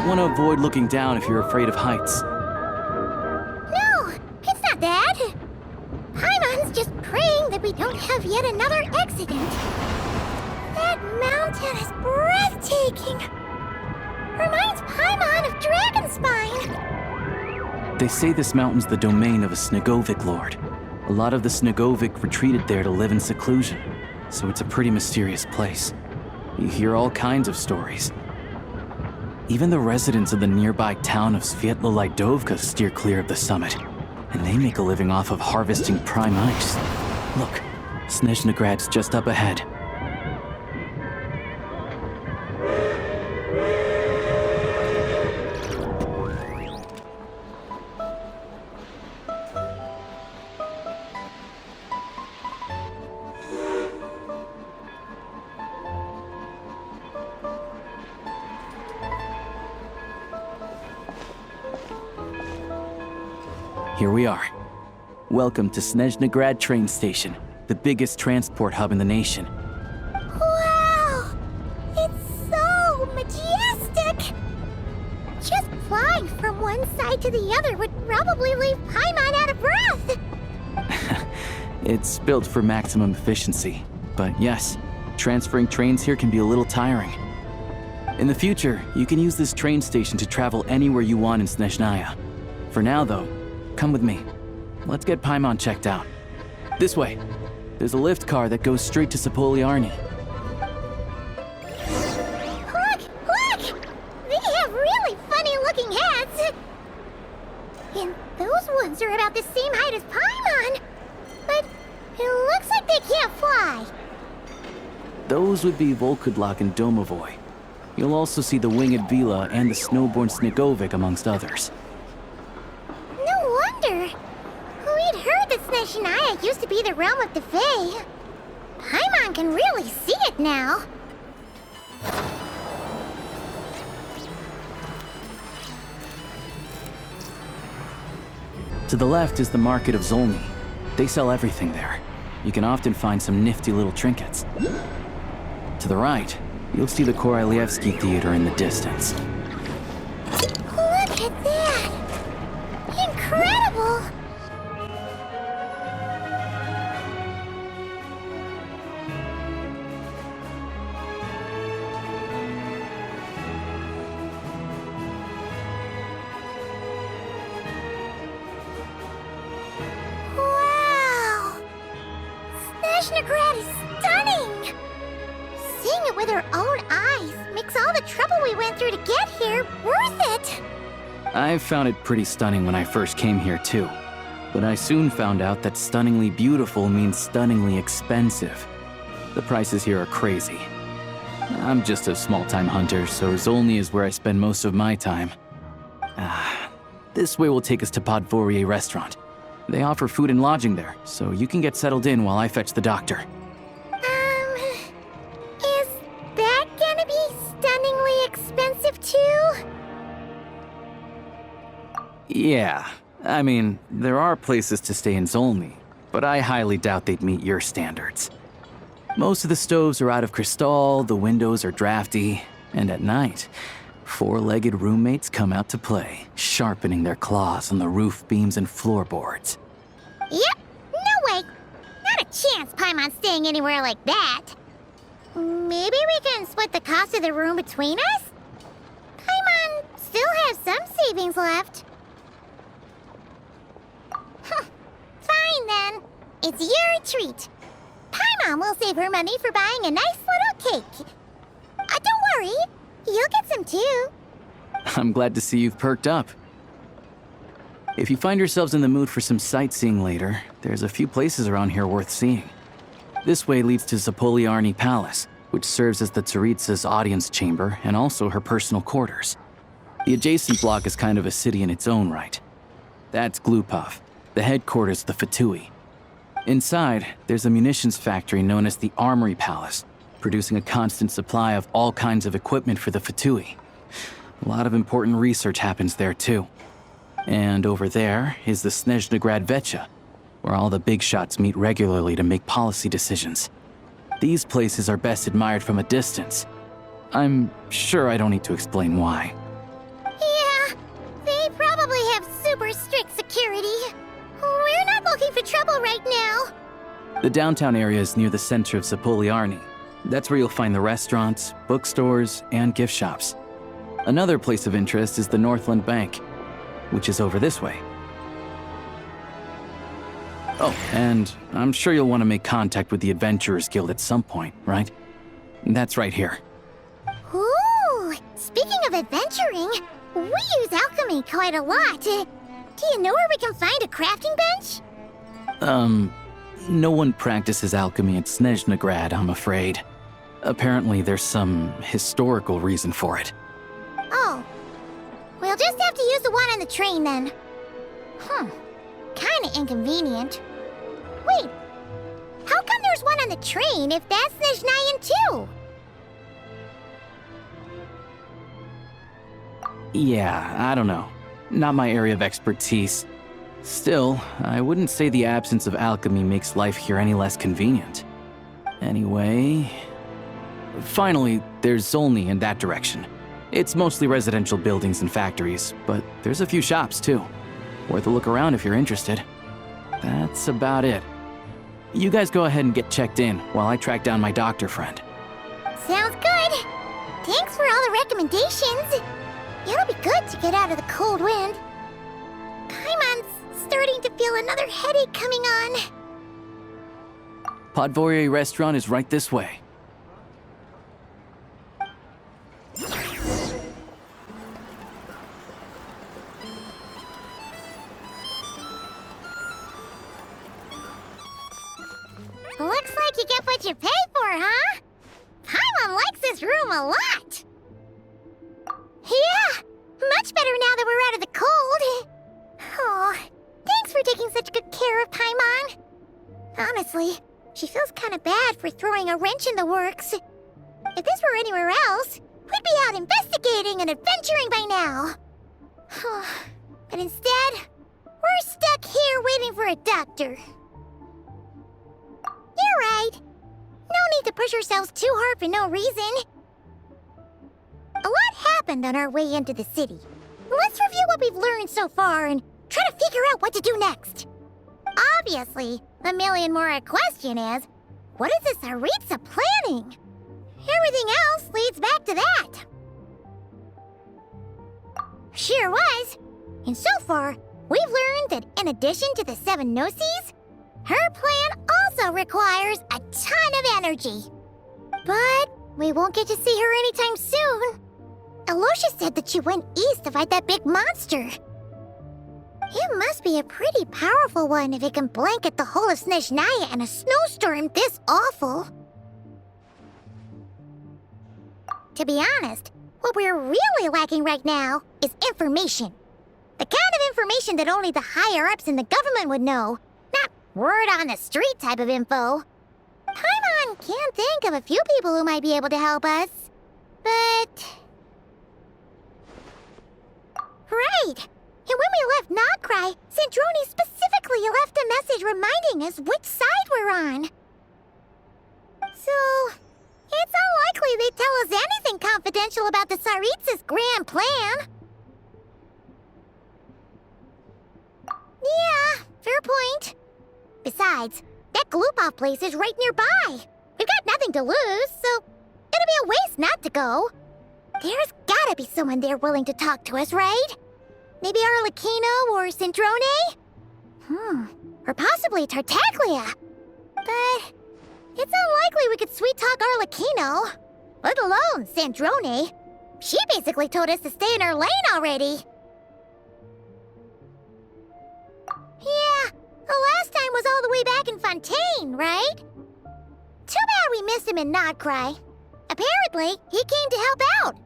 want to avoid looking down if you're afraid of heights. No, it's not that. Paimon's just praying that we don't have yet another accident. That mountain is breathtaking. Reminds Paimon of Dragonspine. They say this mountain's the domain of a Snegovic lord. A lot of the Snegovic retreated there to live in seclusion, so it's a pretty mysterious place. You hear all kinds of stories. Even the residents of the nearby town of Svietlo-Lidovka steer clear of the summit, and they make a living off of harvesting prime ice. Look, Snezhnograd's just up ahead. Here we are. Welcome to Snezhnograd train station, the biggest transport hub in the nation. Wow! It's so majestic! Just flying from one side to the other would probably leave Paimon out of breath! It's built for maximum efficiency, but yes, transferring trains here can be a little tiring. In the future, you can use this train station to travel anywhere you want in Snezhnaya. For now, though, come with me. Let's get Paimon checked out. This way. There's a lift car that goes straight to Sapoliarny. Look! Look! They have really funny-looking heads! And those ones are about the same height as Paimon! But it looks like they can't fly. Those would be Volkudlak and Domovoy. You'll also see the winged Vila and the snowborn Snegovic amongst others. We'd heard that Snezhnaya used to be the realm of the Fae. Paimon can really see it now. To the left is the market of Zolny. They sell everything there. You can often find some nifty little trinkets. To the right, you'll see the Korolyevsky Theater in the distance. Look at that! Incredible! Snezhnograd is stunning! Seeing it with our own eyes makes all the trouble we went through to get here worth it! I found it pretty stunning when I first came here too. But I soon found out that stunningly beautiful means stunningly expensive. The prices here are crazy. I'm just a small-time hunter, so Zolny is where I spend most of my time. This way will take us to Podvorier restaurant. They offer food and lodging there, so you can get settled in while I fetch the doctor. Is that gonna be stunningly expensive too? Yeah, I mean, there are places to stay in Zolny, but I highly doubt they'd meet your standards. Most of the stoves are out of crystal, the windows are drafty, and at night, four-legged roommates come out to play, sharpening their claws on the roof beams and floorboards. Yep, no way. Not a chance Paimon's staying anywhere like that. Maybe we can split the cost of the room between us? Paimon still has some savings left. Fine then. It's your treat. Paimon will save her money for buying a nice little cake. Don't worry, you'll get some too. I'm glad to see you've perked up. If you find yourselves in the mood for some sightseeing later, there's a few places around here worth seeing. This way leads to Sapoliarny Palace, which serves as the Tsaritsa's audience chamber and also her personal quarters. The adjacent block is kind of a city in its own right. That's Glupov, the headquarters of the Fatui. Inside, there's a munitions factory known as the Armory Palace, producing a constant supply of all kinds of equipment for the Fatui. A lot of important research happens there too. And over there is the Snezhnograd Vecha, where all the big shots meet regularly to make policy decisions. These places are best admired from a distance. I'm sure I don't need to explain why. super strict security. We're not looking for trouble right now. The downtown area is near the center of Zapoliarny. That's where you'll find the restaurants, bookstores, and gift shops. Another place of interest is the Northland Bank, which is over this way. Oh, and I'm sure you'll want to make contact with the Adventurers Guild at some point, right? That's right here. Ooh, speaking of adventuring, we use alchemy quite a lot. Do you know where we can find a crafting bench? No one practices alchemy at Snezhnegrad, I'm afraid. Apparently there's some historical reason for it. Oh, we'll just have to use the one on the train then. Kinda inconvenient. Wait, how come there's one on the train if that's Snezhnayan too? Yeah, I don't know. Not my area of expertise. Still, I wouldn't say the absence of alchemy makes life here any less convenient. Anyway... Finally, there's Zolny in that direction. It's mostly residential buildings and factories, but there's a few shops too. Worth a look around if you're interested. That's about it. You guys go ahead and get checked in while I track down my doctor friend. Sounds good. Thanks for all the recommendations. It'll be good to get out of the cold wind. Paimon's starting to feel another headache coming on. Podvorye restaurant is right this way. Looks like you get what you pay for, huh? Paimon likes this room a lot. Yeah, much better now that we're out of the cold. Oh, thanks for taking such good care of Paimon. Honestly, she feels kind of bad for throwing a wrench in the works. If this were anywhere else, we'd be out investigating and adventuring by now. But instead, we're stuck here waiting for a doctor. You're right. No need to push ourselves too hard for no reason. A lot happened on our way into the city. Let's review what we've learned so far and try to figure out what to do next. Obviously, the million more question is, what is this Tsaritsa planning? Everything else leads back to that. Sure was. And so far, we've learned that in addition to the 7 Gnosis, her plan also requires a ton of energy. But we won't get to see her anytime soon. Alosha said that she went east to fight that big monster. It must be a pretty powerful one if it can blanket the whole of Snezhnaya in a snowstorm this awful. To be honest, what we're really lacking right now is information. The kind of information that only the higher-ups in the government would know. Not word on the street type of info. Paimon can think of a few people who might be able to help us. But... Right! And when we left Nogcry, Sandroni specifically left a message reminding us which side we're on. So, it's unlikely they'd tell us anything confidential about the Tsaritsa's grand plan. Yeah, fair point. Besides, that Glupov place is right nearby. We've got nothing to lose, so it'll be a waste not to go. There's gotta be someone there willing to talk to us, right? Maybe Arlecchino or Sandrone? Or possibly Tartaglia. But it's unlikely we could sweet-talk Arlecchino. Let alone Sandrone. She basically told us to stay in her lane already. Yeah, the last time was all the way back in Fontaine, right? Too bad we missed him in Nogcry. Apparently, he came to help out.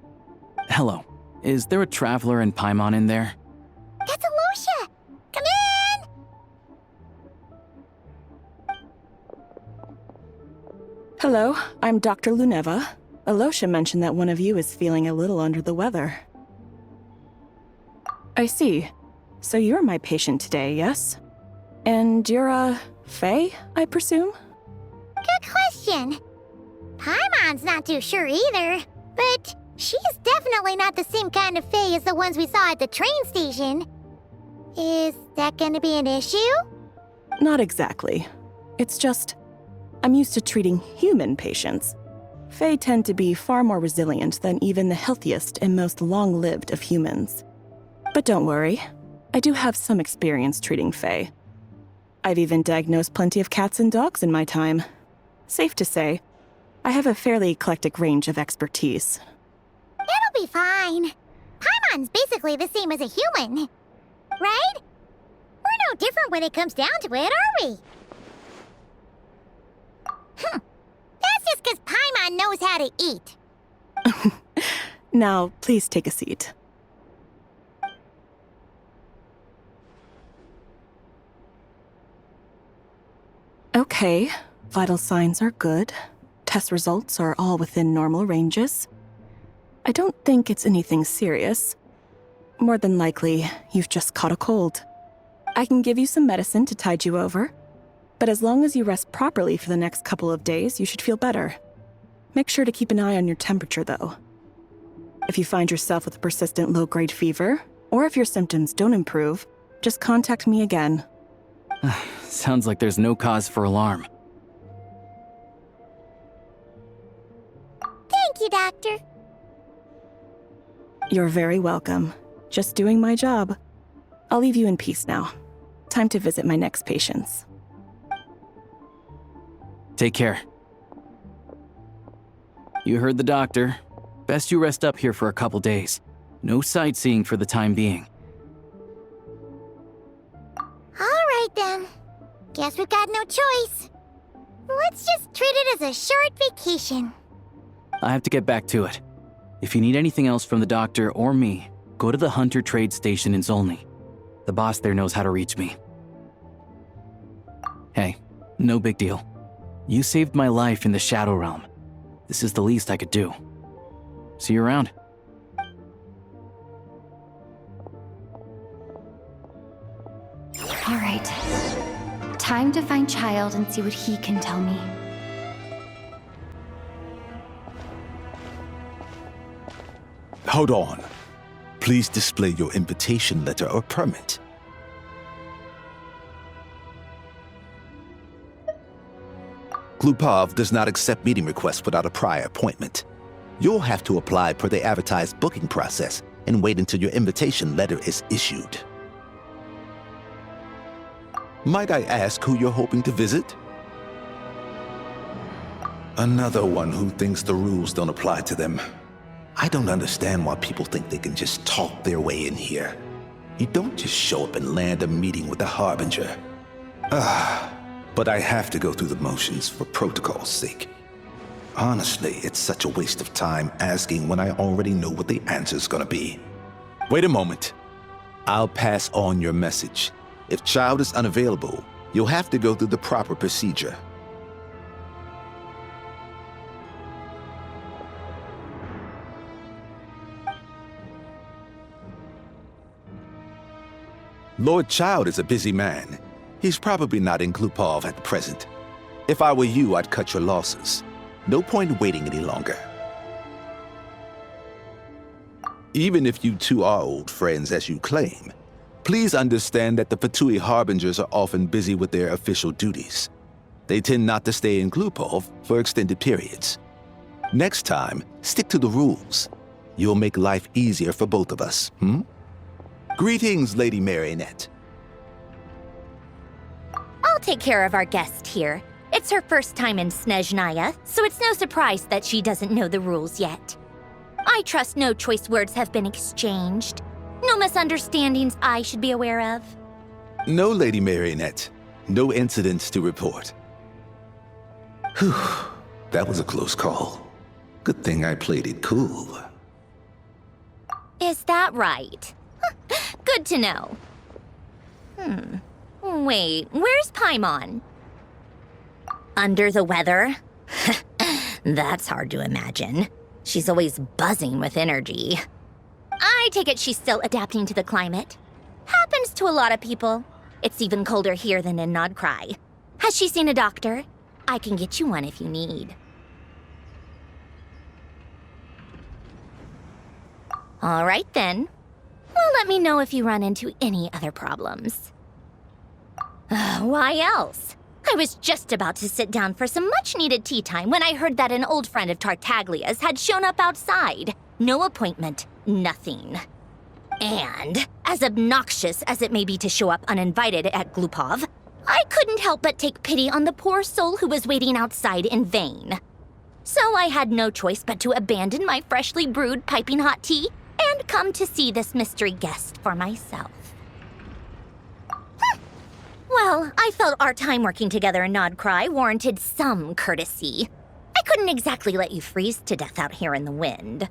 Hello. Is there a traveler in Paimon in there? That's Alosha! Come in! Hello, I'm Dr. Luneva. Alosha mentioned that one of you is feeling a little under the weather. I see. So you're my patient today, yes? And you're a Fae, I presume? Good question. Paimon's not too sure either, but she's definitely not the same kind of Fae as the ones we saw at the train station. Is that gonna be an issue? Not exactly. It's just, I'm used to treating human patients. Fae tend to be far more resilient than even the healthiest and most long-lived of humans. But don't worry, I do have some experience treating Fae. I've even diagnosed plenty of cats and dogs in my time. Safe to say, I have a fairly eclectic range of expertise. It'll be fine. Paimon's basically the same as a human. Right? We're no different when it comes down to it, are we? That's just because Paimon knows how to eat. Now, please take a seat. Okay, vital signs are good. Test results are all within normal ranges. I don't think it's anything serious. More than likely, you've just caught a cold. I can give you some medicine to tide you over, but as long as you rest properly for the next couple of days, you should feel better. Make sure to keep an eye on your temperature, though. If you find yourself with a persistent low-grade fever, or if your symptoms don't improve, just contact me again. Sounds like there's no cause for alarm. Thank you, Doctor. You're very welcome. Just doing my job. I'll leave you in peace now. Time to visit my next patients. Take care. You heard the doctor. Best you rest up here for a couple days. No sightseeing for the time being. All right, then. Guess we've got no choice. Let's just treat it as a short vacation. I have to get back to it. If you need anything else from the doctor or me, go to the Hunter Trade Station in Zolny. The boss there knows how to reach me. Hey, no big deal. You saved my life in the Shadow Realm. This is the least I could do. See you around. All right. Time to find Child and see what he can tell me. Hold on. Please display your invitation letter or permit. Glupov does not accept meeting requests without a prior appointment. You'll have to apply per the advertised booking process and wait until your invitation letter is issued. Might I ask who you're hoping to visit? Another one who thinks the rules don't apply to them. I don't understand why people think they can just talk their way in here. You don't just show up and land a meeting with the Harbinger. But I have to go through the motions for protocol's sake. Honestly, it's such a waste of time asking when I already know what the answer's gonna be. Wait a moment. I'll pass on your message. If Child is unavailable, you'll have to go through the proper procedure. Lord Child is a busy man. He's probably not in Glupov at present. If I were you, I'd cut your losses. No point waiting any longer. Even if you two are old friends as you claim, please understand that the Fatui Harbingers are often busy with their official duties. They tend not to stay in Glupov for extended periods. Next time, stick to the rules. You'll make life easier for both of us, Greetings, Lady Marionette. I'll take care of our guest here. It's her first time in Snezhnaya, so it's no surprise that she doesn't know the rules yet. I trust no choice words have been exchanged. No misunderstandings I should be aware of. No, Lady Marionette. No incidents to report. Whew, that was a close call. Good thing I played it cool. Is that right? Good to know. Wait, where's Paimon? Under the weather? That's hard to imagine. She's always buzzing with energy. I take it she's still adapting to the climate. Happens to a lot of people. It's even colder here than in Nodcry. Has she seen a doctor? I can get you one if you need. All right then. Well, let me know if you run into any other problems. Why else? I was just about to sit down for some much-needed tea time when I heard that an old friend of Tartaglia's had shown up outside. No appointment, nothing. And, as obnoxious as it may be to show up uninvited at Glupov, I couldn't help but take pity on the poor soul who was waiting outside in vain. So I had no choice but to abandon my freshly brewed piping hot tea and come to see this mystery guest for myself. Well, I felt our time working together in Nodcry warranted some courtesy. I couldn't exactly let you freeze to death out here in the wind.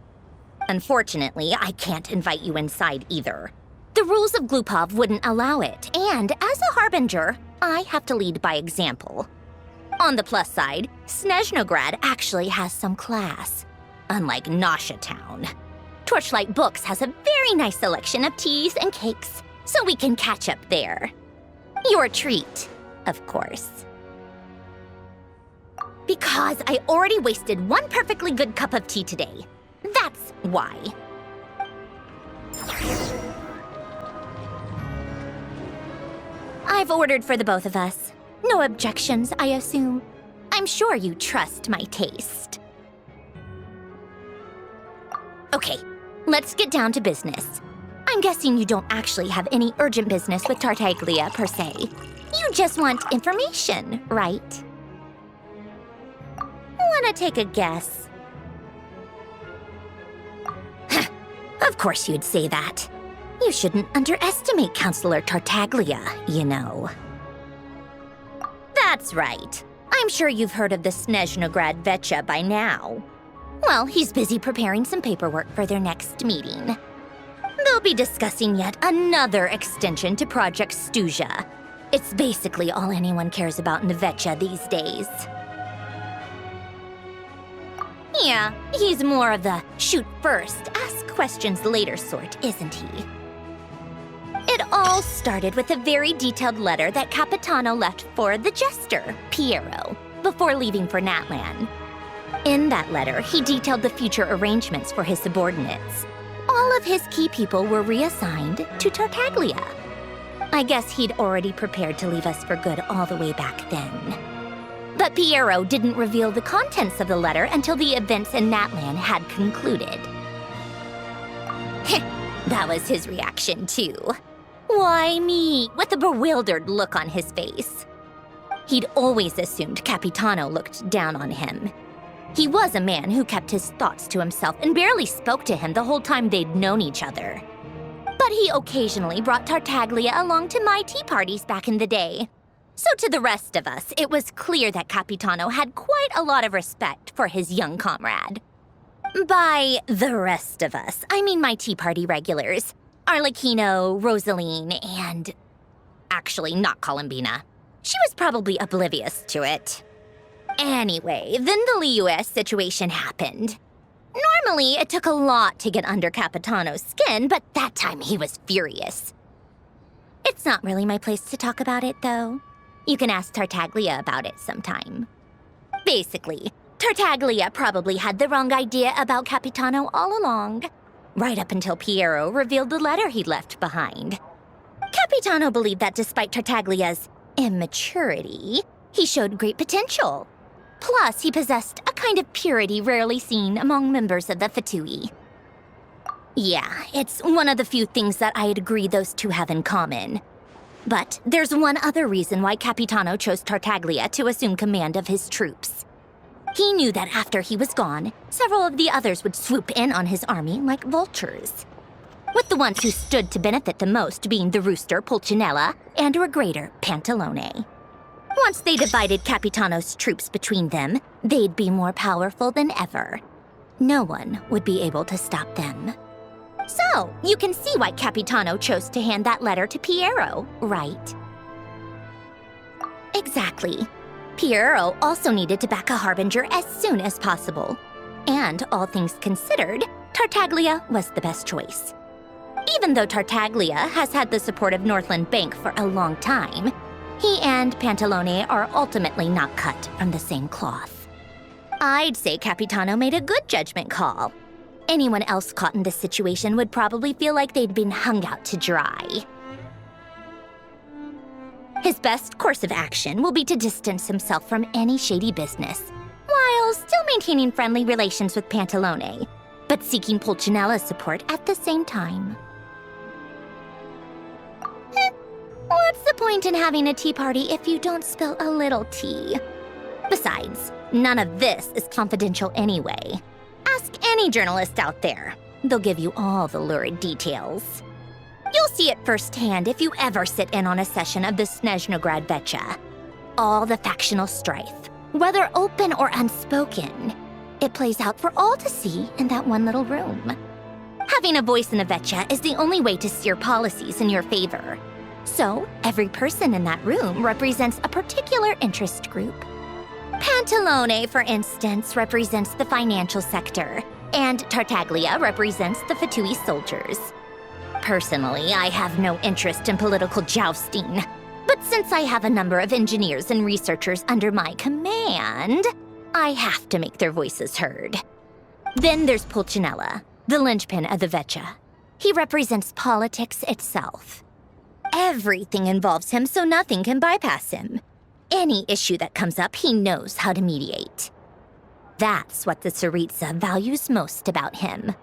Unfortunately, I can't invite you inside either. The rules of Glupov wouldn't allow it, and as a harbinger, I have to lead by example. On the plus side, Snezhnograd actually has some class, unlike Nasha Town. Torchlight Books has a very nice selection of teas and cakes, so we can catch up there. Your treat, of course. Because I already wasted one perfectly good cup of tea today. That's why. I've ordered for the both of us. No objections, I assume. I'm sure you trust my taste. Okay, let's get down to business. I'm guessing you don't actually have any urgent business with Tartaglia, per se. You just want information, right? Wanna take a guess? Of course you'd say that. You shouldn't underestimate Counselor Tartaglia, you know. That's right. I'm sure you've heard of the Snezhnograd Vecha by now. Well, he's busy preparing some paperwork for their next meeting. They'll be discussing yet another extension to Project Stuja. It's basically all anyone cares about in the Vecha these days. Yeah, he's more of the shoot first, ask questions later sort, isn't he? It all started with a very detailed letter that Capitano left for the jester, Piero, before leaving for Natlan. In that letter, he detailed the future arrangements for his subordinates. All of his key people were reassigned to Tartaglia. I guess he'd already prepared to leave us for good all the way back then. But Piero didn't reveal the contents of the letter until the events in Natlan had concluded. That was his reaction, too. Why me? With a bewildered look on his face. He'd always assumed Capitano looked down on him. He was a man who kept his thoughts to himself and barely spoke to him the whole time they'd known each other. But he occasionally brought Tartaglia along to my tea parties back in the day. So to the rest of us, it was clear that Capitano had quite a lot of respect for his young comrade. By the rest of us, I mean my tea party regulars. Arlecchino, Rosaline, and... actually, not Columbina. She was probably oblivious to it. Anyway, then the Liues situation happened. Normally, it took a lot to get under Capitano's skin, but that time he was furious. It's not really my place to talk about it, though. You can ask Tartaglia about it sometime. Basically, Tartaglia probably had the wrong idea about Capitano all along, right up until Piero revealed the letter he'd left behind. Capitano believed that despite Tartaglia's immaturity, he showed great potential. Plus, he possessed a kind of purity rarely seen among members of the Fatui. Yeah, it's one of the few things that I'd agree those two have in common. But there's one other reason why Capitano chose Tartaglia to assume command of his troops. He knew that after he was gone, several of the others would swoop in on his army like vultures. With the ones who stood to benefit the most being the rooster Pulcinella and Regrator Pantalone. Once they divided Capitano's troops between them, they'd be more powerful than ever. No one would be able to stop them. So, you can see why Capitano chose to hand that letter to Piero, right? Exactly. Piero also needed to back a harbinger as soon as possible. And, all things considered, Tartaglia was the best choice. Even though Tartaglia has had the support of Northland Bank for a long time, he and Pantalone are ultimately not cut from the same cloth. I'd say Capitano made a good judgment call. Anyone else caught in this situation would probably feel like they'd been hung out to dry. His best course of action will be to distance himself from any shady business, while still maintaining friendly relations with Pantalone, but seeking Pulcinella's support at the same time. What's the point in having a tea party if you don't spill a little tea? Besides, none of this is confidential anyway. Ask any journalist out there. They'll give you all the lurid details. You'll see it firsthand if you ever sit in on a session of the Snezhnograd Vecha. All the factional strife, whether open or unspoken, it plays out for all to see in that one little room. Having a voice in a Vecha is the only way to steer policies in your favor. So, every person in that room represents a particular interest group. Pantalone, for instance, represents the financial sector, and Tartaglia represents the Fatui soldiers. Personally, I have no interest in political jousting, but since I have a number of engineers and researchers under my command, I have to make their voices heard. Then there's Pulcinella, the linchpin of the Vecha. He represents politics itself. Everything involves him, so nothing can bypass him. Any issue that comes up, he knows how to mediate. That's what the Tsaritsa values most about him.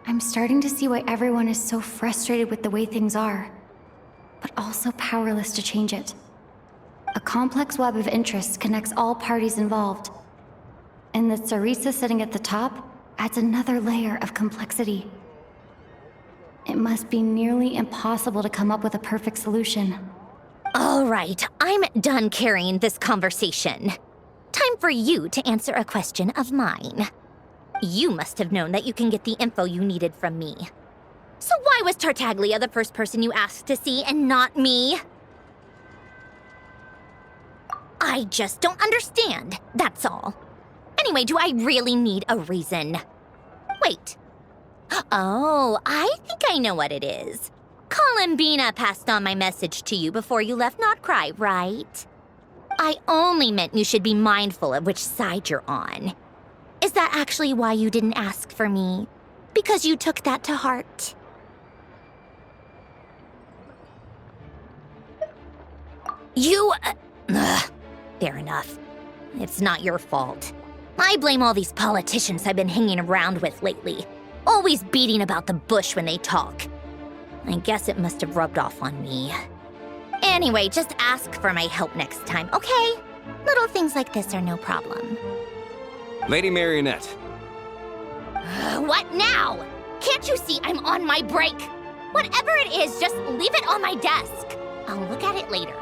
I'm starting to see why everyone is so frustrated with the way things are, but also powerless to change it. A complex web of interests connects all parties involved, and the Tsaritsa sitting at the top adds another layer of complexity. It must be nearly impossible to come up with a perfect solution. All right, I'm done carrying this conversation. Time for you to answer a question of mine. You must have known that you can get the info you needed from me. So why was Tartaglia the first person you asked to see and not me? I just don't understand, that's all. Anyway, do I really need a reason? Wait. Oh, I think I know what it is. Columbina passed on my message to you before you left Not Cry, right? I only meant you should be mindful of which side you're on. Is that actually why you didn't ask for me? Because you took that to heart? Fair enough. It's not your fault. I blame all these politicians I've been hanging around with lately. Always beating about the bush when they talk. I guess it must have rubbed off on me. Anyway, just ask for my help next time, okay? Little things like this are no problem. Lady Marionette. What now? Can't you see I'm on my break? Whatever it is, just leave it on my desk. I'll look at it later.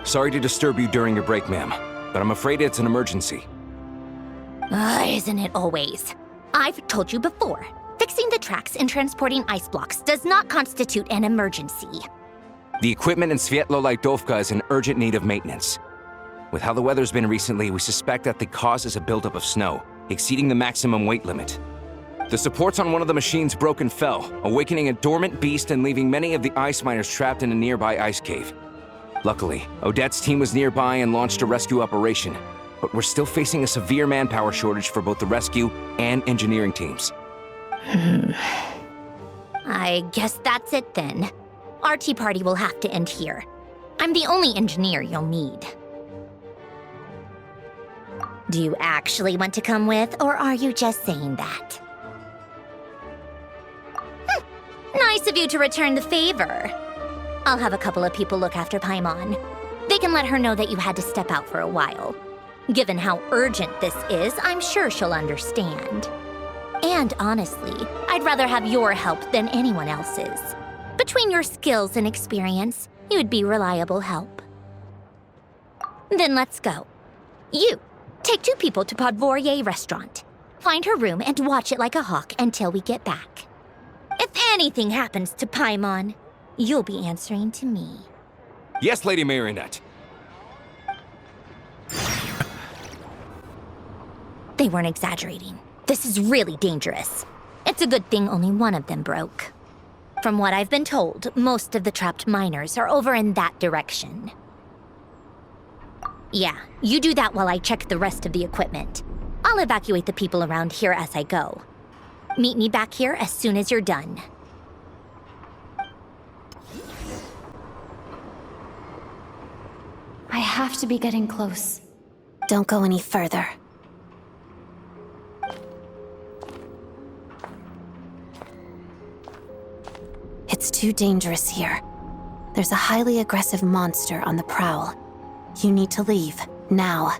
Sorry to disturb you during your break, ma'am, but I'm afraid it's an emergency. Isn't it always? I've told you before, fixing the tracks and transporting ice blocks does not constitute an emergency. The equipment in Svietlo-Lidovka is in urgent need of maintenance. With how the weather's been recently, we suspect that the cause is a buildup of snow, exceeding the maximum weight limit. The supports on one of the machines broke and fell, awakening a dormant beast and leaving many of the ice miners trapped in a nearby ice cave. Luckily, Odette's team was nearby and launched a rescue operation, but we're still facing a severe manpower shortage for both the rescue and engineering teams. I guess that's it then. Our tea party will have to end here. I'm the only engineer you'll need. Do you actually want to come with, or are you just saying that? Nice of you to return the favor. I'll have a couple of people look after Paimon. They can let her know that you had to step out for a while. Given how urgent this is, I'm sure she'll understand. And honestly, I'd rather have your help than anyone else's. Between your skills and experience, you'd be reliable help. Then let's go. You, take 2 people to Podvorye restaurant. Find her room and watch it like a hawk until we get back. If anything happens to Paimon, you'll be answering to me. Yes, Lady Marionette. They weren't exaggerating. This is really dangerous. It's a good thing only one of them broke. From what I've been told, most of the trapped miners are over in that direction. Yeah, you do that while I check the rest of the equipment. I'll evacuate the people around here as I go. Meet me back here as soon as you're done. I have to be getting close. Don't go any further. It's too dangerous here. There's a highly aggressive monster on the prowl. You need to leave, now.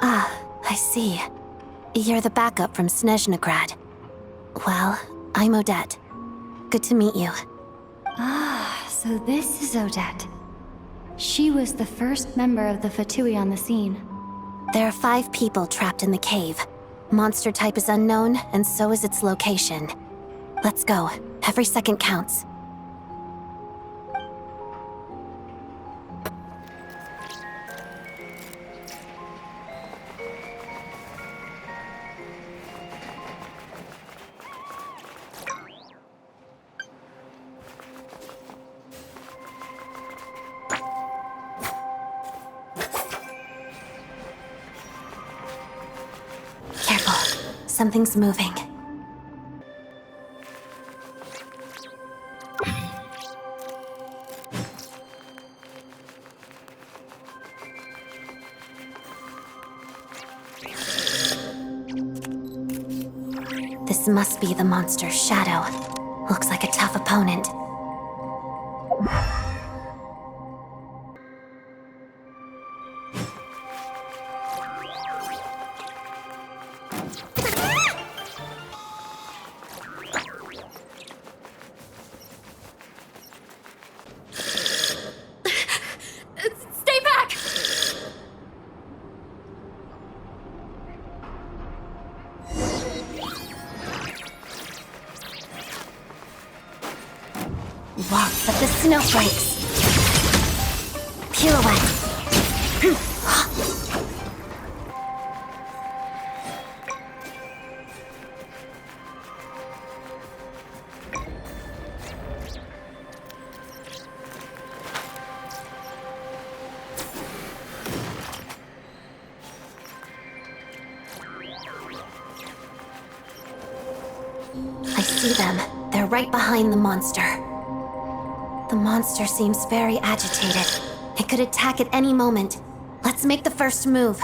Ah, I see. You're the backup from Snezhnegrad. Well, I'm Odette. Good to meet you. Ah, so this is Odette. She was the first member of the Fatui on the scene. There are 5 people trapped in the cave. Monster type is unknown, and so is its location. Let's go. Every second counts. Careful. Something's moving. This must be the monster's shadow. Looks like a tough opponent. Stay back! Walks of the snowflakes. Pirouette. I see them. They're right behind the monster. The monster seems very agitated. It could attack at any moment. Let's make the first move.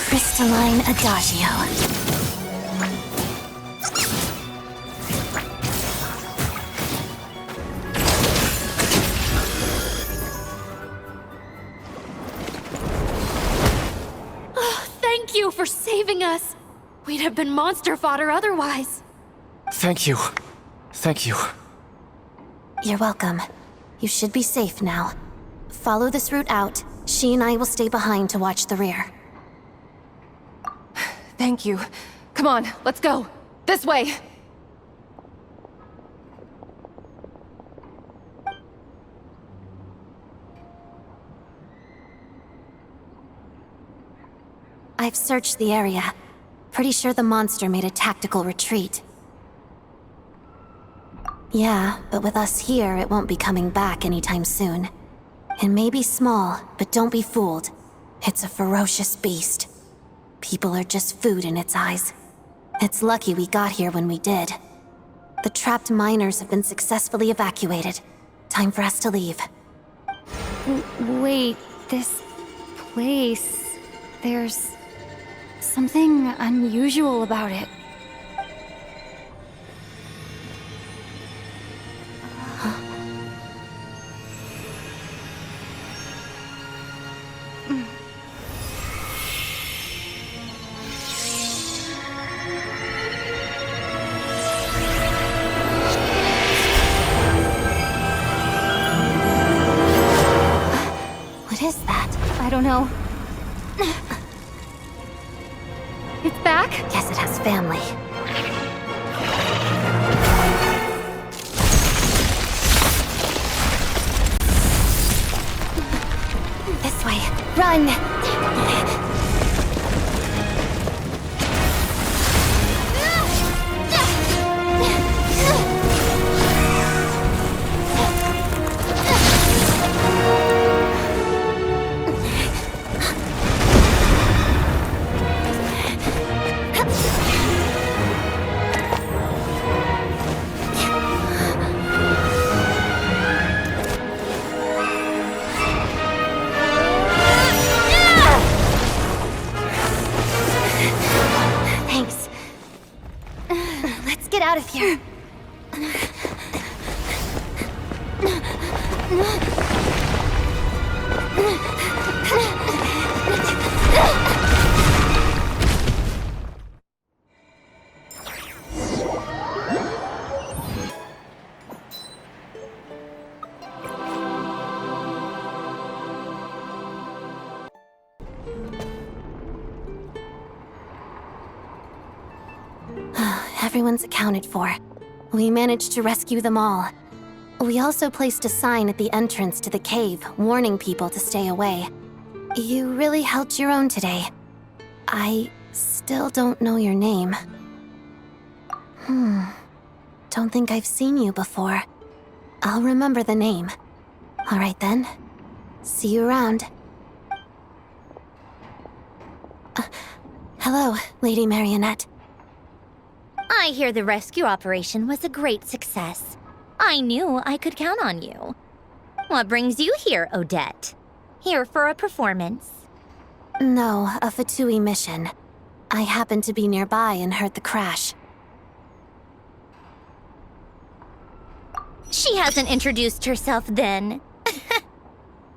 Crystalline Adagio. Thank you for saving us! We'd have been monster fodder otherwise. Thank you. Thank you. You're welcome. You should be safe now. Follow this route out. She and I will stay behind to watch the rear. Thank you. Come on, let's go. This way! I've searched the area. Pretty sure the monster made a tactical retreat. Yeah, but with us here, it won't be coming back anytime soon. It may be small, but don't be fooled. It's a ferocious beast. People are just food in its eyes. It's lucky we got here when we did. The trapped miners have been successfully evacuated. Time for us to leave. Wait, this place... There's... something unusual about it. What is that? I don't know. It's back? Guess it has family. This way. Run! Everyone's accounted for. We managed to rescue them all. We also placed a sign at the entrance to the cave, warning people to stay away. You really held your own today. I still don't know your name. Don't think I've seen you before. I'll remember the name. All right then. See you around. Hello, Lady Marionette. I hear the rescue operation was a great success. I knew I could count on you. What brings you here, Odette? Here for a performance? No, a Fatui mission. I happened to be nearby and heard the crash. She hasn't introduced herself then.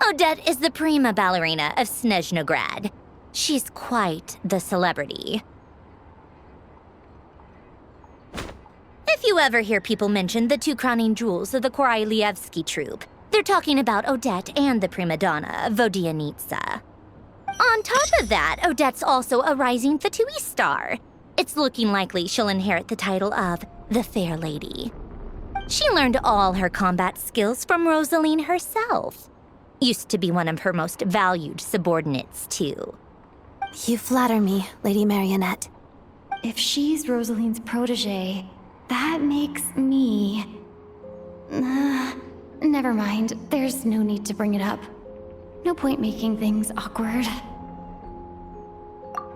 Odette is the prima ballerina of Snezhnograd. She's quite the celebrity. If you ever hear people mention the two crowning jewels of the Korailievsky troupe, they're talking about Odette and the prima donna, Vodianitsa. On top of that, Odette's also a rising Fatui star. It's looking likely she'll inherit the title of the Fair Lady. She learned all her combat skills from Rosaline herself. Used to be one of her most valued subordinates, too. You flatter me, Lady Marionette. If she's Rosaline's protege, that makes me... never mind. There's no need to bring it up. No point making things awkward.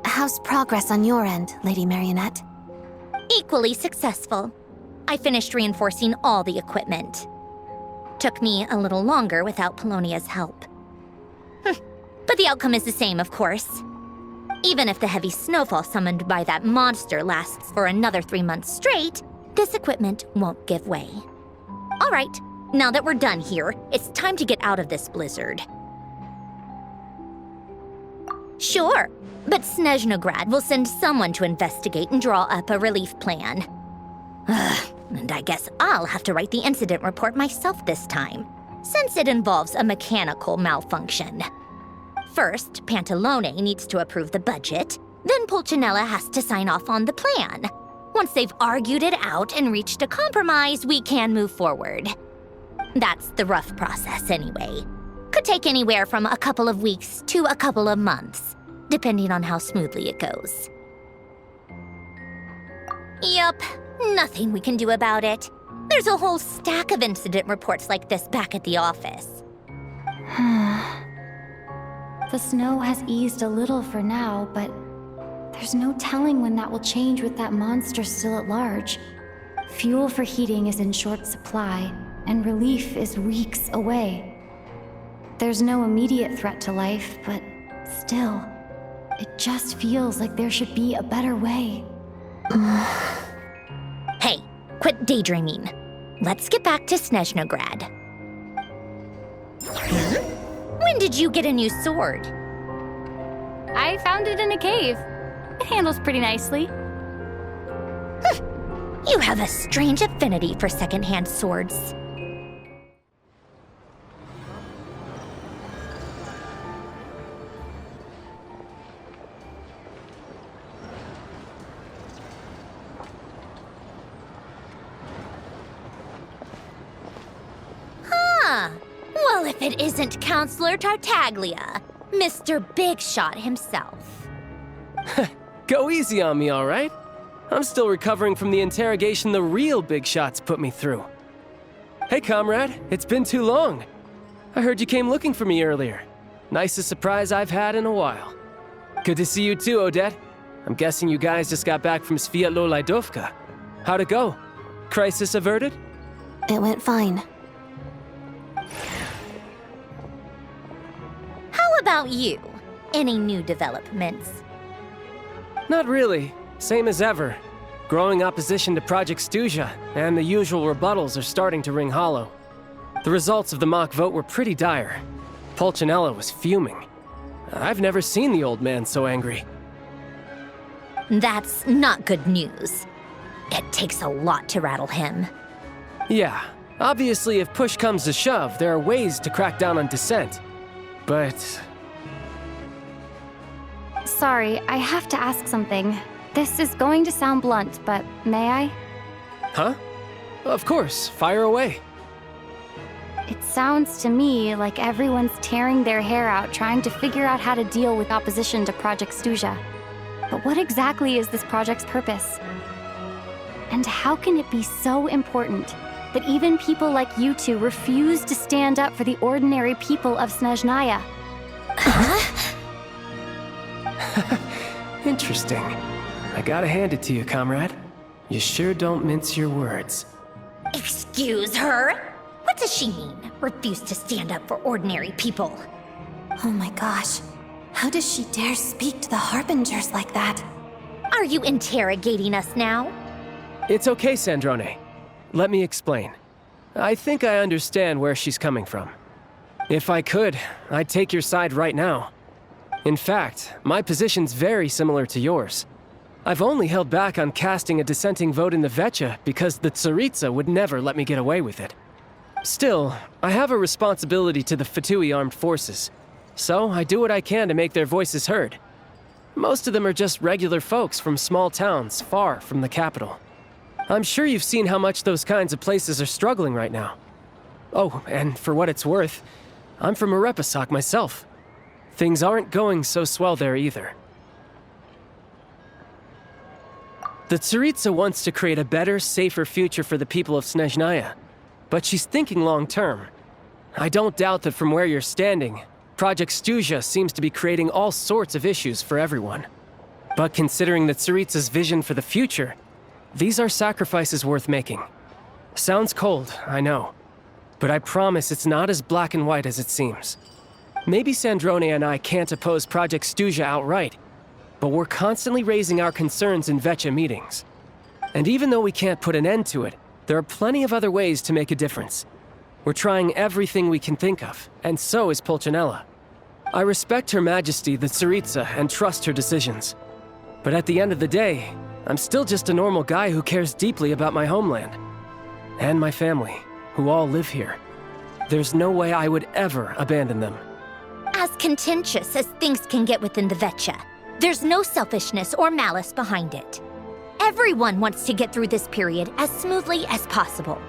How's progress on your end, Lady Marionette? Equally successful. I finished reinforcing all the equipment. Took me a little longer without Polonia's help. But the outcome is the same, of course. Even if the heavy snowfall summoned by that monster lasts for another 3 months straight, this equipment won't give way. All right, now that we're done here, it's time to get out of this blizzard. Sure, but Snezhnograd will send someone to investigate and draw up a relief plan. And I guess I'll have to write the incident report myself this time, since it involves a mechanical malfunction. First, Pantalone needs to approve the budget, then Pulcinella has to sign off on the plan. Once they've argued it out and reached a compromise, we can move forward. That's the rough process anyway. Could take anywhere from a couple of weeks to a couple of months, depending on how smoothly it goes. Yup, nothing we can do about it. There's a whole stack of incident reports like this back at the office. The snow has eased a little for now, but there's no telling when that will change with that monster still at large. Fuel for heating is in short supply, and relief is weeks away. There's no immediate threat to life, but still, it just feels like there should be a better way. Hey, quit daydreaming. Let's get back to Snezhnograd. When did you get a new sword? I found it in a cave. It handles pretty nicely. You have a strange affinity for secondhand swords. Well, if it isn't Counselor Tartaglia, Mr. Big Shot himself. Go easy on me, all right? I'm still recovering from the interrogation the real Big Shots put me through. Hey, comrade, it's been too long. I heard you came looking for me earlier. Nicest surprise I've had in a while. Good to see you too, Odette. I'm guessing you guys just got back from Sviatlo-Laidovka. How'd it go? Crisis averted? It went fine. How about you? Any new developments? Not really. Same as ever. growing opposition to Project Stuja, and the usual rebuttals are starting to ring hollow. The results of the mock vote were pretty dire. Pulcinella was fuming. I've never seen the old man so angry. That's not good news. It takes a lot to rattle him. Yeah, obviously if push comes to shove, there are ways to crack down on dissent. But... Sorry, I have to ask something. This is going to sound blunt, but may I? Huh? Of course, fire away. It sounds to me like everyone's tearing their hair out trying to figure out how to deal with opposition to Project Stuja. But what exactly is this project's purpose? And how can it be so important that even people like you two refuse to stand up for the ordinary people of Snezhnaya? Interesting. I gotta hand it to you, comrade. You sure don't mince your words. Excuse her? What does she mean? Refuse to stand up for ordinary people? Oh my gosh. How does she dare speak to the Harbingers like that? Are you interrogating us now? It's okay, Sandrone. Let me explain. I think I understand where she's coming from. If I could, I'd take your side right now. In fact, my position's very similar to yours. I've only held back on casting a dissenting vote in the Vecha because the Tsaritsa would never let me get away with it. Still, I have a responsibility to the Fatui armed forces, so I do what I can to make their voices heard. Most of them are just regular folks from small towns far from the capital. I'm sure you've seen how much those kinds of places are struggling right now. Oh, and for what it's worth, I'm from Arepasak myself. Things aren't going so swell there either. The Tsaritsa wants to create a better, safer future for the people of Snezhnaya, but she's thinking long-term. I don't doubt that from where you're standing, Project Stuja seems to be creating all sorts of issues for everyone. But considering the Tsaritsa's vision for the future, these are sacrifices worth making. Sounds cold, I know, but I promise it's not as black and white as it seems. Maybe Sandrone and I can't oppose Project Stuja outright, but we're constantly raising our concerns in Vecha meetings. And even though we can't put an end to it, there are plenty of other ways to make a difference. We're trying everything we can think of, and so is Pulcinella. I respect Her Majesty, the Tsaritsa, and trust her decisions. But at the end of the day, I'm still just a normal guy who cares deeply about my homeland. And my family, who all live here. There's no way I would ever abandon them. As contentious as things can get within the Vecha, there's no selfishness or malice behind it. Everyone wants to get through this period as smoothly as possible.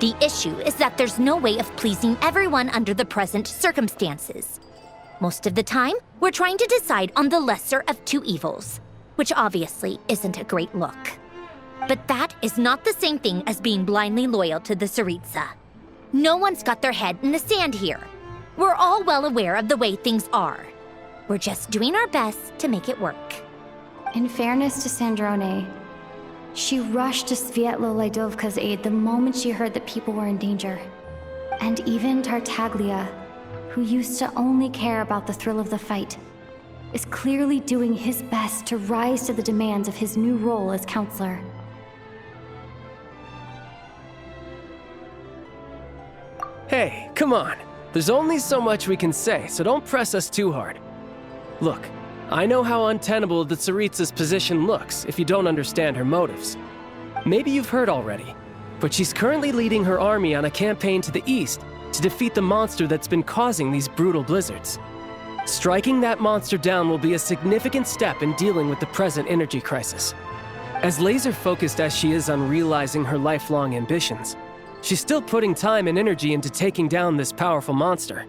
The issue is that there's no way of pleasing everyone under the present circumstances. Most of the time, we're trying to decide on the lesser of two evils, which obviously isn't a great look. But that is not the same thing as being blindly loyal to the Tsaritsa. No one's got their head in the sand here. We're all well aware of the way things are. We're just doing our best to make it work. In fairness to Sandrone, she rushed to Svietlo Laidovka's aid the moment she heard that people were in danger. And even Tartaglia, who used to only care about the thrill of the fight, is clearly doing his best to rise to the demands of his new role as counselor. Hey, come on. There's only so much we can say, so don't press us too hard. Look, I know how untenable the Tsaritsa's position looks if you don't understand her motives. Maybe you've heard already, but she's currently leading her army on a campaign to the east to defeat the monster that's been causing these brutal blizzards. Striking that monster down will be a significant step in dealing with the present energy crisis. As laser-focused as she is on realizing her lifelong ambitions, she's still putting time and energy into taking down this powerful monster.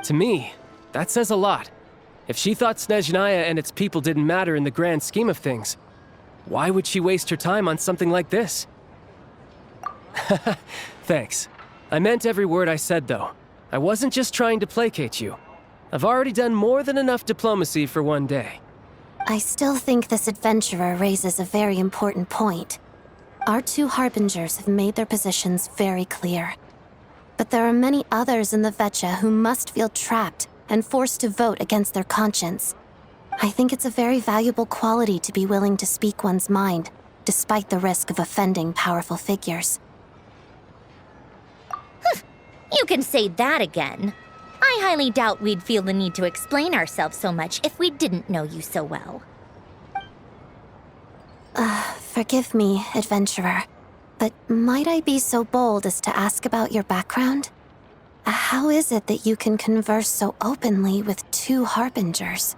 To me, that says a lot. If she thought Snezhnaya and its people didn't matter in the grand scheme of things, why would she waste her time on something like this? Thanks. I meant every word I said, though. I wasn't just trying to placate you. I've already done more than enough diplomacy for one day. I still think this adventurer raises a very important point. Our two Harbingers have made their positions very clear. But there are many others in the Vecha who must feel trapped and forced to vote against their conscience. I think it's a very valuable quality to be willing to speak one's mind, despite the risk of offending powerful figures. You can say that again. I highly doubt we'd feel the need to explain ourselves so much if we didn't know you so well. Forgive me, adventurer, but might I be so bold as to ask about your background? How is it that you can converse so openly with two harbingers?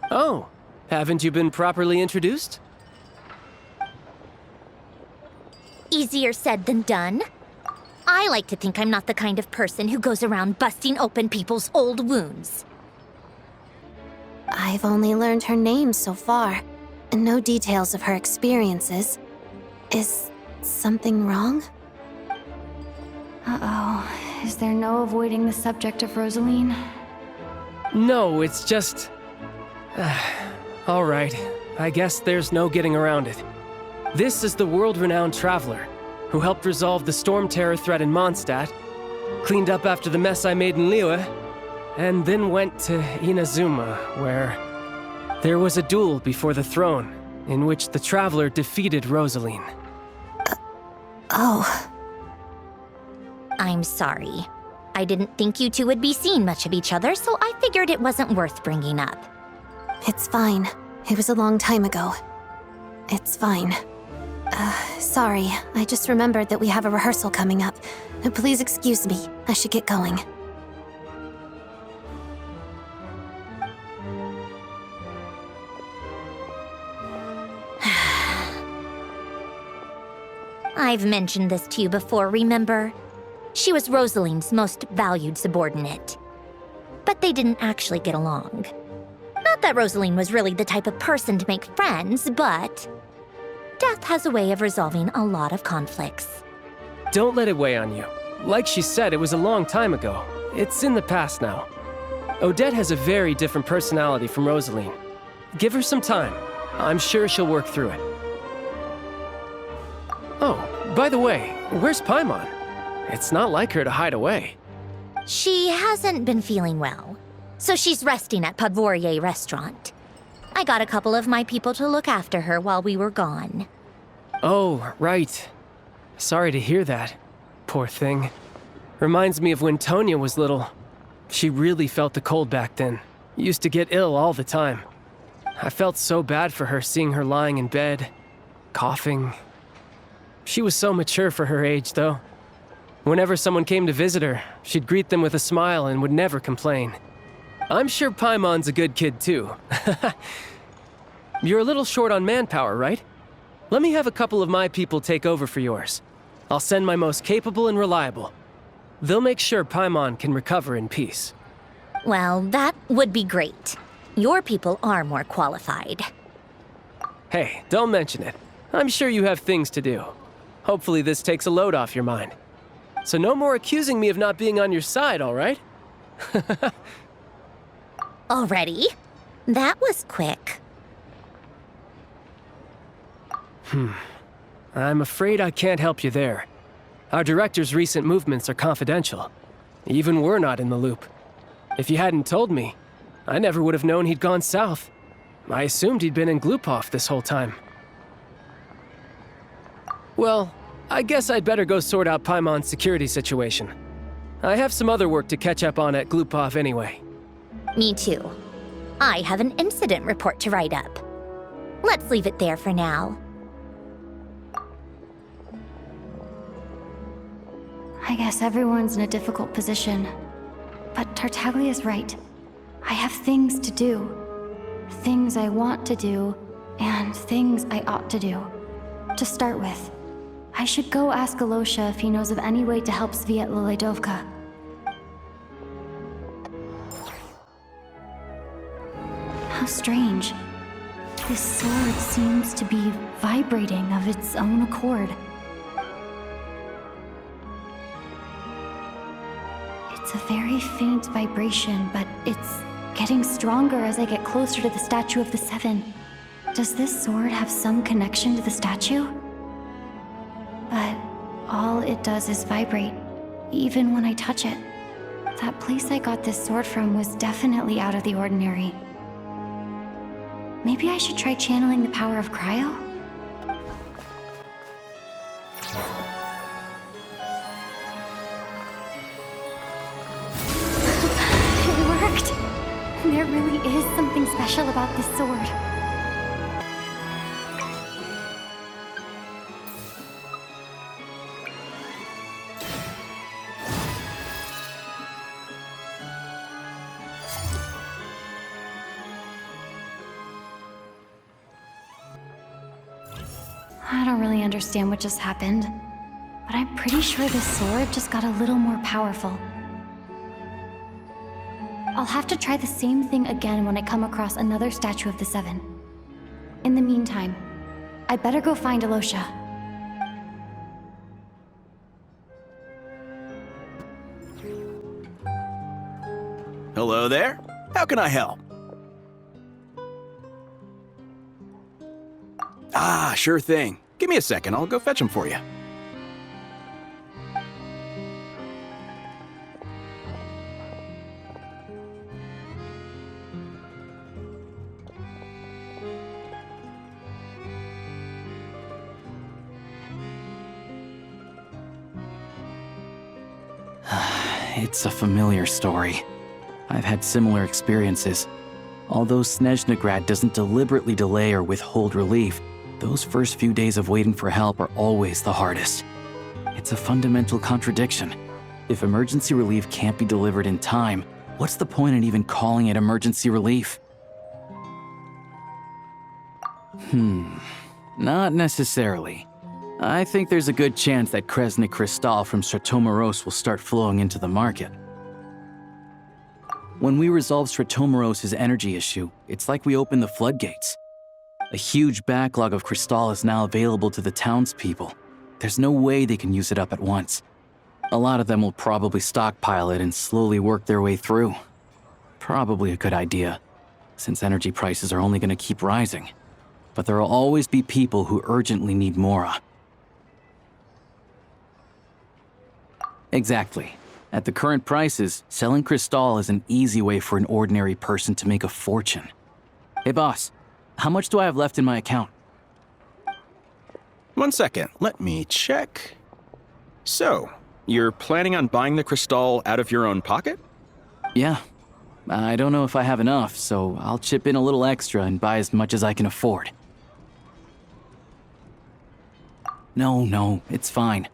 Oh, haven't you been properly introduced? Easier said than done. I like to think I'm not the kind of person who goes around busting open people's old wounds. I've only learned her name so far, and no details of her experiences. Is something wrong? Uh-oh. Is there no avoiding the subject of Rosaline? No, it's just... all right, I guess there's no getting around it. This is the world-renowned traveler who helped resolve the storm terror threat in Mondstadt, cleaned up after the mess I made in Liyue, and then went to Inazuma, where there was a duel before the throne, in which the traveler defeated Rosaline. Oh. I'm sorry. I didn't think you two would be seeing much of each other, so I figured it wasn't worth bringing up. It's fine. It was a long time ago. It's fine. Sorry, I just remembered that we have a rehearsal coming up. Please excuse me, I should get going. I've mentioned this to you before, remember? She was Rosaline's most valued subordinate. But they didn't actually get along. Not that Rosaline was really the type of person to make friends, but death has a way of resolving a lot of conflicts. Don't let it weigh on you. Like she said, it was a long time ago. It's in the past now. Odette has a very different personality from Rosaline. Give her some time. I'm sure she'll work through it. Oh, by the way, where's Paimon? It's not like her to hide away. She hasn't been feeling well, so she's resting at Podvorier restaurant. I got a couple of my people to look after her while we were gone. Oh, right. Sorry to hear that. Poor thing. Reminds me of when Tonya was little. She really felt the cold back then. Used to get ill all the time. I felt so bad for her seeing her lying in bed, coughing. She was so mature for her age, though. Whenever someone came to visit her, she'd greet them with a smile and would never complain. I'm sure Paimon's a good kid, too. You're a little short on manpower, right? Let me have a couple of my people take over for yours. I'll send my most capable and reliable. They'll make sure Paimon can recover in peace. Well, that would be great. Your people are more qualified. Hey, don't mention it. I'm sure you have things to do. Hopefully this takes a load off your mind. So no more accusing me of not being on your side, all right? Already? That was quick. I'm afraid I can't help you there. Our director's recent movements are confidential. Even we're not in the loop. If you hadn't told me, I never would have known he'd gone south. I assumed he'd been in Glupov this whole time. Well, I guess I'd better go sort out Paimon's security situation. I have some other work to catch up on at Glupov anyway. Me too. I have an incident report to write up. Let's leave it there for now. I guess everyone's in a difficult position. But Tartaglia's right. I have things to do. Things I want to do, and things I ought to do. To start with, I should go ask Alosha if he knows of any way to help Svietla Ledovka. How strange. This sword seems to be vibrating of its own accord. It's a very faint vibration, but it's getting stronger as I get closer to the Statue of the Seven. Does this sword have some connection to the statue? But all it does is vibrate, even when I touch it. That place I got this sword from was definitely out of the ordinary. Maybe I should try channeling the power of cryo? It worked! There really is something special about this sword. I don't really understand what just happened, but I'm pretty sure this sword just got a little more powerful. I'll have to try the same thing again when I come across another statue of the Seven. In the meantime, I better go find Alosha. Hello there. How can I help? Ah, sure thing. Give me a second, I'll go fetch them for you. It's a familiar story. I've had similar experiences. Although Snezhnegrad doesn't deliberately delay or withhold relief, those first few days of waiting for help are always the hardest. It's a fundamental contradiction. If emergency relief can't be delivered in time, what's the point in even calling it emergency relief? Not necessarily. I think there's a good chance that Kresnik Crystal from Stratomeros will start flowing into the market. When we resolve Stratomeros' energy issue, it's like we open the floodgates. A huge backlog of crystal is now available to the townspeople. There's no way they can use it up at once. A lot of them will probably stockpile it and slowly work their way through. Probably a good idea, since energy prices are only going to keep rising. But there will always be people who urgently need Mora. Exactly. At the current prices, selling crystal is an easy way for an ordinary person to make a fortune. Hey boss, how much do I have left in my account? 1 second, let me check. So, you're planning on buying the crystal out of your own pocket? Yeah. I don't know if I have enough, so I'll chip in a little extra and buy as much as I can afford. No, it's fine.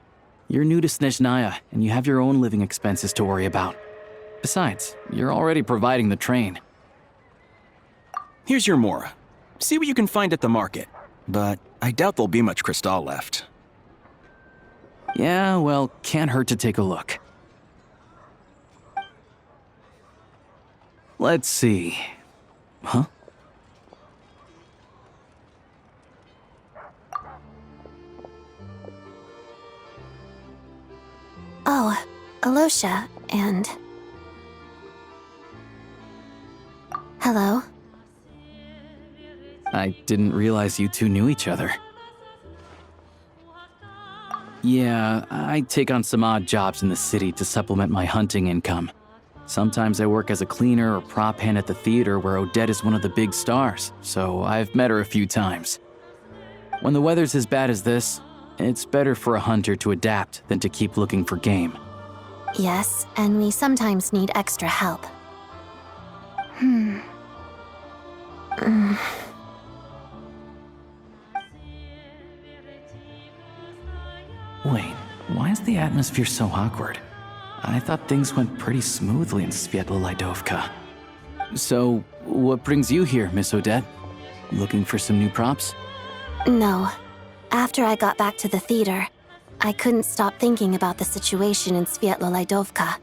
You're new to Snezhnaya, and you have your own living expenses to worry about. Besides, you're already providing the train. Here's your Mora. See what you can find at the market. But I doubt there'll be much crystal left. Yeah, well, can't hurt to take a look. Let's see. Huh? Oh, Alosha, and... Hello? I didn't realize you two knew each other. Yeah, I take on some odd jobs in the city to supplement my hunting income. Sometimes I work as a cleaner or prop hand at the theater where Odette is one of the big stars, so I've met her a few times. When the weather's as bad as this, it's better for a hunter to adapt than to keep looking for game. Yes, and we sometimes need extra help. Wait, why is the atmosphere so awkward? I thought things went pretty smoothly in Svietlo-Lidovka. So, what brings you here, Miss Odette? Looking for some new props? No. After I got back to the theater, I couldn't stop thinking about the situation in Svietlo-Lidovka.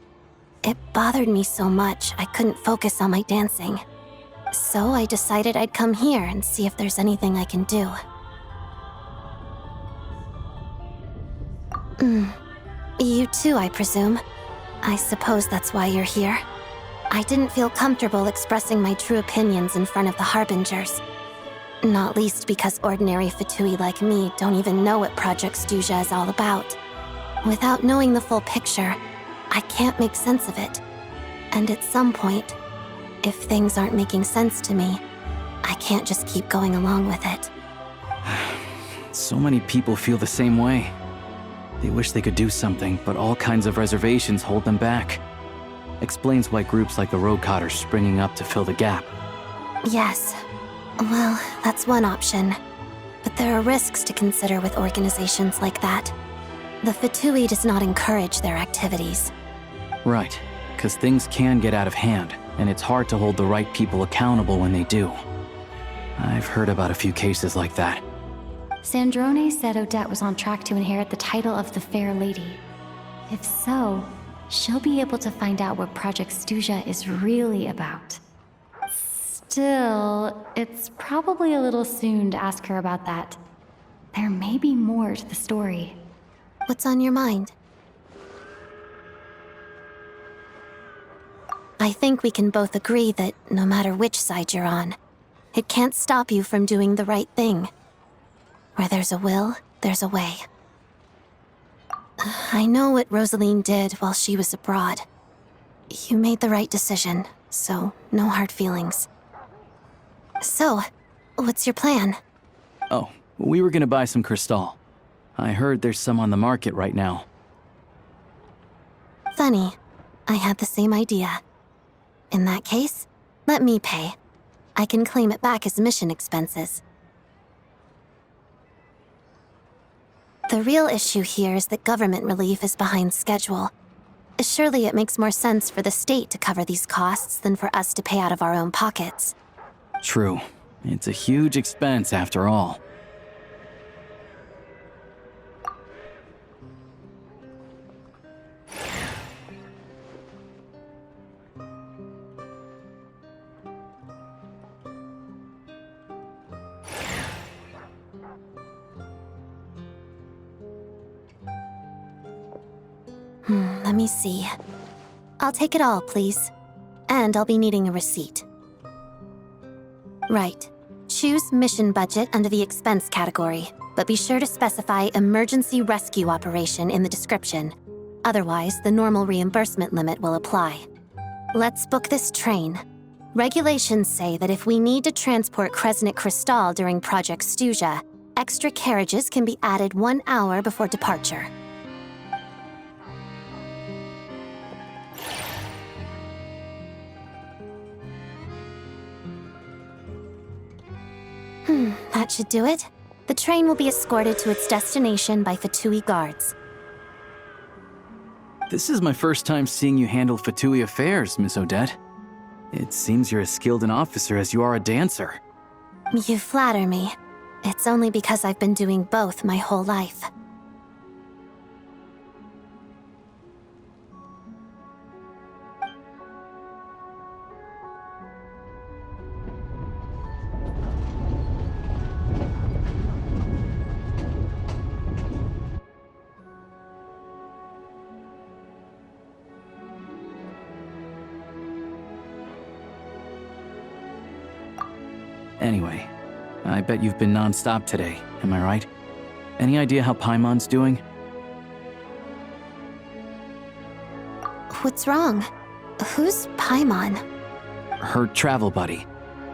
It bothered me so much I couldn't focus on my dancing. So I decided I'd come here and see if there's anything I can do. You too, I presume. I suppose that's why you're here. I didn't feel comfortable expressing my true opinions in front of the Harbingers. Not least because ordinary Fatui like me don't even know what Project Stuja is all about. Without knowing the full picture, I can't make sense of it. And at some point, if things aren't making sense to me, I can't just keep going along with it. So many people feel the same way. They wish they could do something, but all kinds of reservations hold them back. Explains why groups like the Roadcott are springing up to fill the gap. Yes. Well, that's one option. But there are risks to consider with organizations like that. The Fatui does not encourage their activities. Right, because things can get out of hand, and it's hard to hold the right people accountable when they do. I've heard about a few cases like that. Sandrone said Odette was on track to inherit the title of the Fair Lady. If so, she'll be able to find out what Project Stuja is really about. Still, it's probably a little soon to ask her about that. There may be more to the story. What's on your mind? I think we can both agree that no matter which side you're on, it can't stop you from doing the right thing. Where there's a will, there's a way. I know what Rosaline did while she was abroad. You made the right decision, so no hard feelings. So, what's your plan? Oh, we were gonna buy some Crystal. I heard there's some on the market right now. Funny. I had the same idea. In that case, let me pay. I can claim it back as mission expenses. The real issue here is that government relief is behind schedule. Surely it makes more sense for the state to cover these costs than for us to pay out of our own pockets. True. It's a huge expense after all. Let me see. I'll take it all, please. And I'll be needing a receipt. Right. Choose mission budget under the expense category, but be sure to specify emergency rescue operation in the description. Otherwise, the normal reimbursement limit will apply. Let's book this train. Regulations say that if we need to transport Kresnik Crystal during Project Stuja, extra carriages can be added 1 hour before departure. That should do it. The train will be escorted to its destination by Fatui guards. This is my first time seeing you handle Fatui affairs, Miss Odette. It seems you're as skilled an officer as you are a dancer. You flatter me. It's only because I've been doing both my whole life. Anyway, I bet you've been non-stop today, am I right? Any idea how Paimon's doing? What's wrong? Who's Paimon? Her travel buddy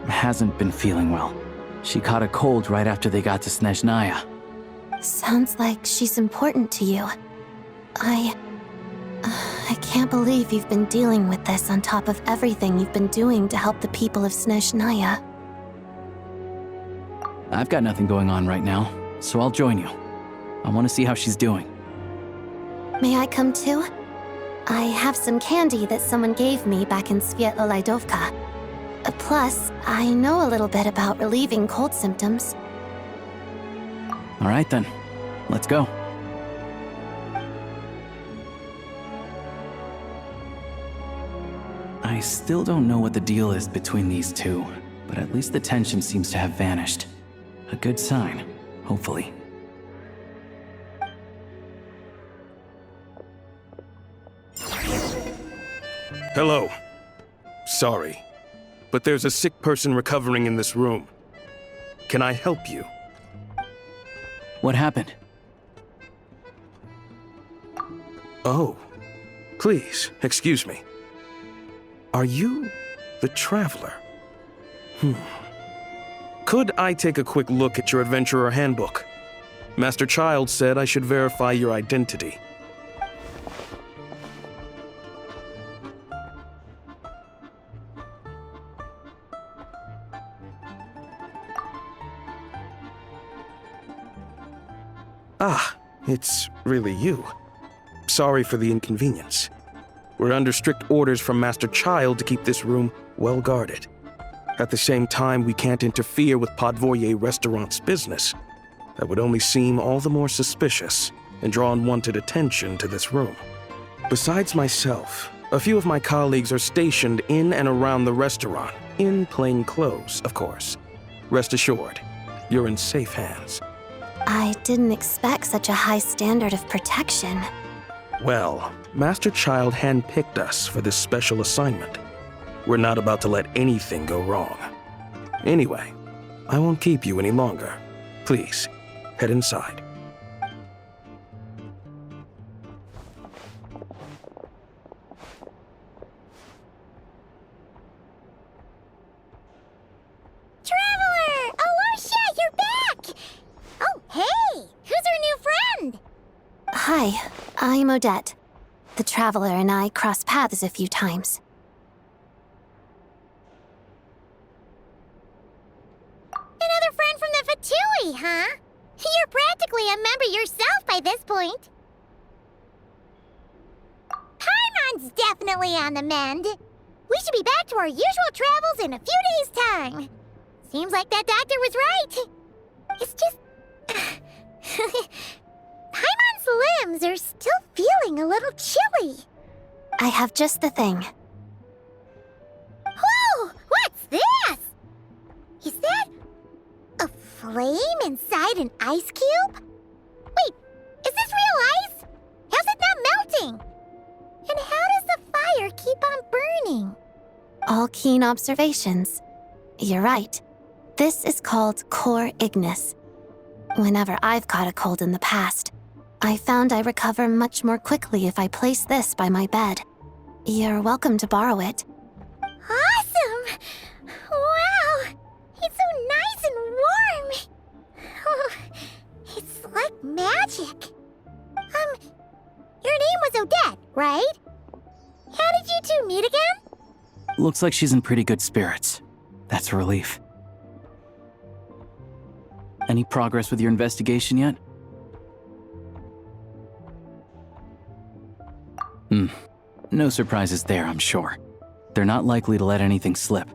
hasn't been feeling well. She caught a cold right after they got to Snezhnaya. Sounds like she's important to you. I can't believe you've been dealing with this on top of everything you've been doing to help the people of Snezhnaya. I've got nothing going on right now, so I'll join you. I want to see how she's doing. May I come too? I have some candy that someone gave me back in Svietlo-Laidovka. Plus, I know a little bit about relieving cold symptoms. All right then, let's go. I still don't know what the deal is between these two, but at least the tension seems to have vanished. A good sign, hopefully. Hello. Sorry, but there's a sick person recovering in this room. Can I help you? What happened? Oh, please, excuse me. Are you the Traveler? Could I take a quick look at your adventurer handbook? Master Child said I should verify your identity. Ah, it's really you. Sorry for the inconvenience. We're under strict orders from Master Child to keep this room well guarded. At the same time, we can't interfere with Podvoye Restaurant's business. That would only seem all the more suspicious and draw unwanted attention to this room. Besides myself, a few of my colleagues are stationed in and around the restaurant, in plain clothes, of course. Rest assured, you're in safe hands. I didn't expect such a high standard of protection. Well, Master Child handpicked us for this special assignment. We're not about to let anything go wrong. Anyway, I won't keep you any longer. Please, head inside. Traveler! Alicia, you're back! Oh, hey! Who's our new friend? Hi, I'm Odette. The Traveler and I crossed paths a few times. Another friend from the Fatui, huh? You're practically a member yourself by this point. Paimon's definitely on the mend. We should be back to our usual travels in a few days' time. Seems like that doctor was right. It's just... Paimon's limbs are still feeling a little chilly. I have just the thing. Whoa! What's this? Is that a flame inside an ice cube? Wait, is this real ice? How's it not melting? And how does the fire keep on burning? All keen observations. You're right. This is called core ignis. Whenever I've caught a cold in the past, I found I recover much more quickly if I place this by my bed. You're welcome to borrow it. Awesome! Wow! It's so nice and warm! Oh, it's like magic. Your name was Odette, right? How did you two meet again? Looks like she's in pretty good spirits. That's a relief. Any progress with your investigation yet? No surprises there, I'm sure. They're not likely to let anything slip.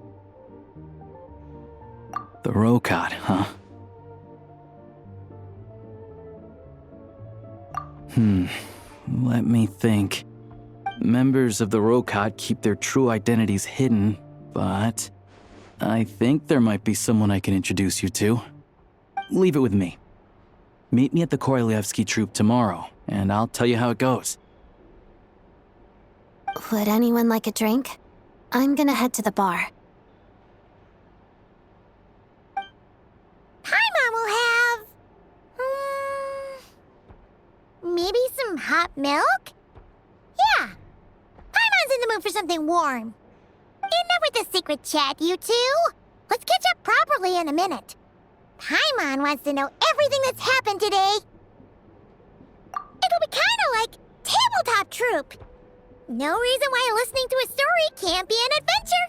The Rokot, huh? Let me think. Members of the Rokot keep their true identities hidden, but I think there might be someone I can introduce you to. Leave it with me. Meet me at the Korolyevsky Troop tomorrow, and I'll tell you how it goes. Would anyone like a drink? I'm gonna head to the bar. Paimon will have... maybe some hot milk? Yeah. Paimon's in the mood for something warm. Enough with the secret chat, you two. Let's catch up properly in a minute. Paimon wants to know everything that's happened today. It'll be kinda like Tabletop Troop. No reason why listening to a story can't be an adventure.